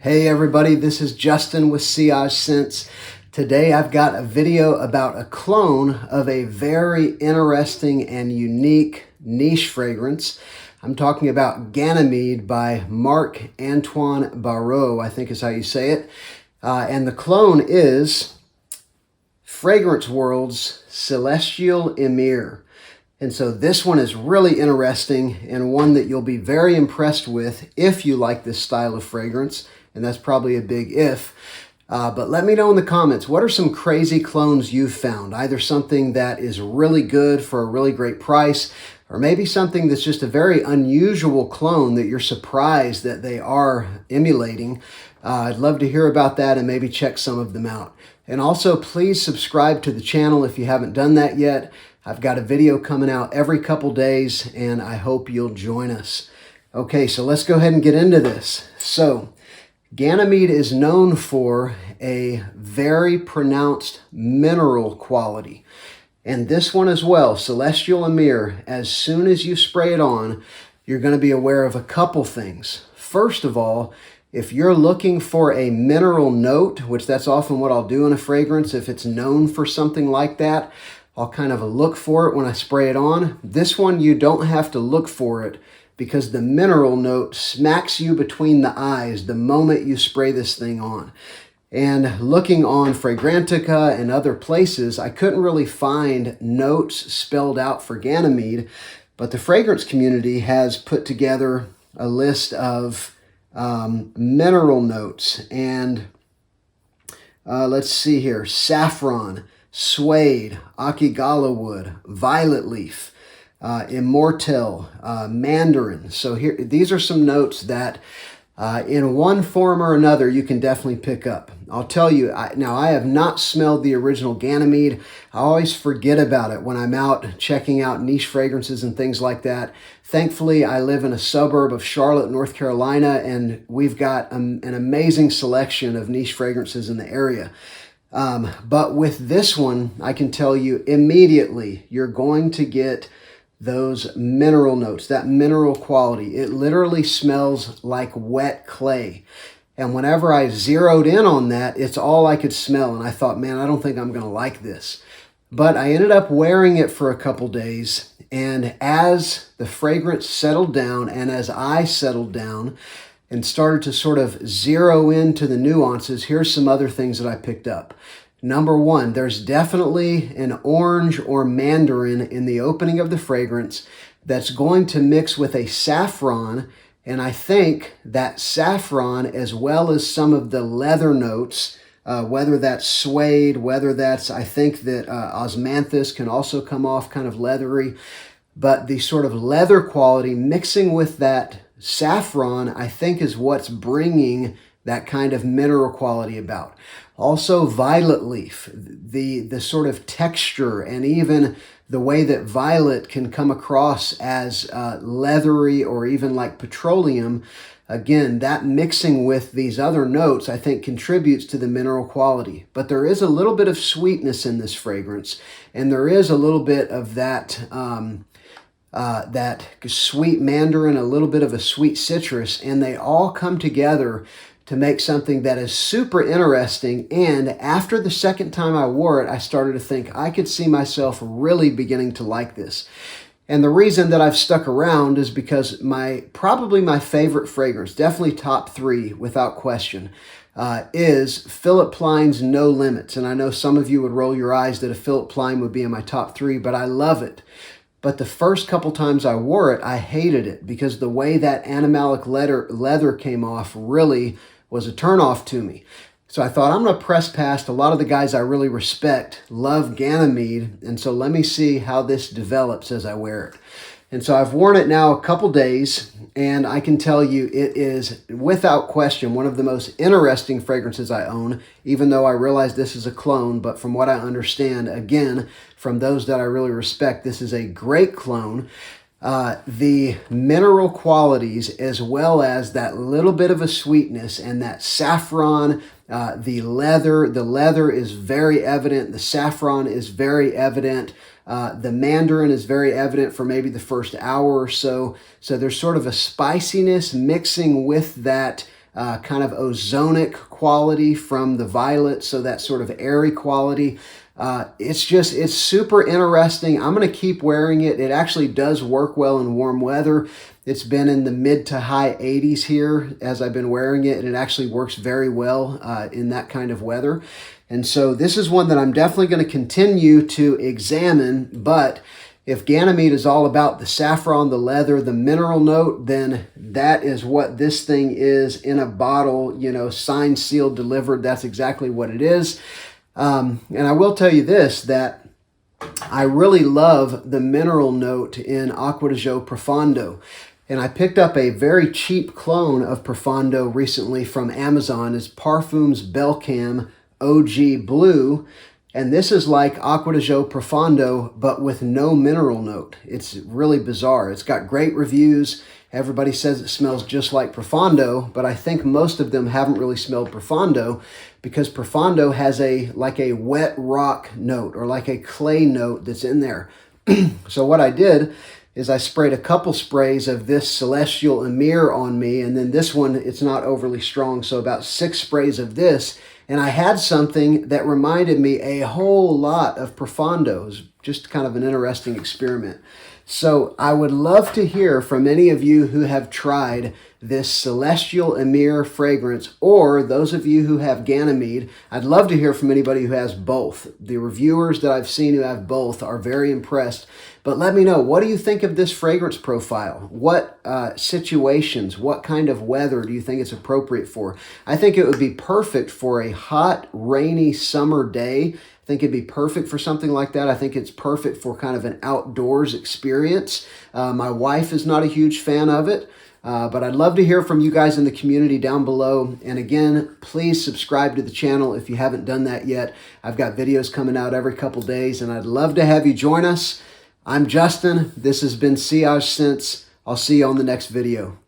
Hey everybody, this is Justin with Sillage Scents. Today I've got a video about a clone of a very interesting and unique niche fragrance. I'm talking about GANYMEDE by Marc Antoine Barrois, I think is how you say it. And the clone is Fragrance World's Celestial Emir. And so this one is really interesting and one that you'll be very impressed with if you like this style of fragrance. And that's probably a big if. But let me know in the comments, what are some crazy clones you've found? Either something that is really good for a really great price, or maybe something that's just a very unusual clone that you're surprised that they are emulating. I'd love to hear about that and maybe check some of them out. And also, please subscribe to the channel if you haven't done that yet. I've got a video coming out every couple days, and I hope you'll join us. Okay, so let's go ahead and get into this. So, GANYMEDE is known for a very pronounced mineral quality. And this one as well, Celestial Emir, as soon as you spray it on, you're going to be aware of a couple things. First of all, if you're looking for a mineral note, which that's often what I'll do in a fragrance, if it's known for something like that, I'll kind of look for it when I spray it on. This one, you don't have to look for it, because the mineral note smacks you between the eyes the moment you spray this thing on. And looking on Fragrantica and other places, I couldn't really find notes spelled out for GANYMEDE, but the fragrance community has put together a list of mineral notes. And let's see here, saffron, suede, akigala wood, violet leaf, immortelle, mandarin. So here, these are some notes that in one form or another you can definitely pick up. I'll tell you, now I have not smelled the original GANYMEDE. I always forget about it when I'm out checking out niche fragrances and things like that. Thankfully, I live in a suburb of Charlotte, North Carolina, and we've got an amazing selection of niche fragrances in the area. But with this one, I can tell you immediately, you're going to get those mineral notes, that mineral quality. It literally smells like wet clay. And whenever I zeroed in on that, it's all I could smell. And I thought, man, I don't think I'm going to like this. But I ended up wearing it for a couple days. And as the fragrance settled down and as I settled down and started to sort of zero into the nuances, here's some other things that I picked up. Number one, there's definitely an orange or mandarin in the opening of the fragrance that's going to mix with a saffron. And I think that saffron, as well as some of the leather notes, whether that's suede, whether that's, I think that osmanthus can also come off kind of leathery. But the sort of leather quality mixing with that saffron, I think, is what's bringing that kind of mineral quality about. Also, violet leaf, the sort of texture and even the way that violet can come across as leathery or even like petroleum. Again, that mixing with these other notes, I think, contributes to the mineral quality. But there is a little bit of sweetness in this fragrance, and there is a little bit of that that sweet mandarin, a little bit of a sweet citrus, and they all come together to make something that is super interesting. And after the second time I wore it, I started to think I could see myself really beginning to like this. And the reason that I've stuck around is because probably my favorite fragrance, definitely top three without question, is Philipp Plein's No Limits. And I know some of you would roll your eyes that a Philipp Plein would be in my top three, but I love it. But the first couple times I wore it, I hated it because the way that animalic leather came off really was a turnoff to me. So I thought, I'm going to press past. A lot of the guys I really respect love GANYMEDE, and so let me see how this develops as I wear it. And so I've worn it now a couple days, and I can tell you it is, without question, one of the most interesting fragrances I own, even though I realize this is a clone. But from what I understand, again, from those that I really respect, this is a great clone. The mineral qualities, as well as that little bit of a sweetness and that saffron, the leather is very evident. The saffron is very evident. The mandarin is very evident for maybe the first hour or so. So there's sort of a spiciness mixing with that kind of ozonic quality from the violet, so that sort of airy quality. It's super interesting. I'm going to keep wearing it. It actually does work well in warm weather. It's been in the mid to high 80s here as I've been wearing it, and it actually works very well in that kind of weather. And so this is one that I'm definitely going to continue to examine, but if Ganymede is all about the saffron, the leather, the mineral note, then that is what this thing is in a bottle, you know, signed, sealed, delivered. That's exactly what it is. And I will tell you this, that I really love the mineral note in Acqua di Gio Profondo. And I picked up a very cheap clone of Profondo recently from Amazon. It's Parfums Belcam OG Blue. And this is like Acqua di Gio Profondo, but with no mineral note. It's really bizarre. It's got great reviews. Everybody says it smells just like Profondo, but I think most of them haven't really smelled Profondo because Profondo has like a wet rock note or like a clay note that's in there. So what I did is I sprayed a couple sprays of this Celestial Emir on me, and then this one, it's not overly strong, so about 6 sprays of this, and I had something that reminded me a whole lot of Profondo. It was just kind of an interesting experiment. So I would love to hear from any of you who have tried this Celestial Emir fragrance, or those of you who have Ganymede. I'd love to hear from anybody who has both. The reviewers that I've seen who have both are very impressed. But let me know, what do you think of this fragrance profile? What situations, what kind of weather do you think it's appropriate for? I think it would be perfect for a hot, rainy summer day. I think it'd be perfect for something like that. I think it's perfect for kind of an outdoors experience. My wife is not a huge fan of it, but I'd love to hear from you guys in the community down below. And again, please subscribe to the channel if you haven't done that yet. I've got videos coming out every couple days, and I'd love to have you join us. I'm Justin. This has been Sillage Scents. I'll see you on the next video.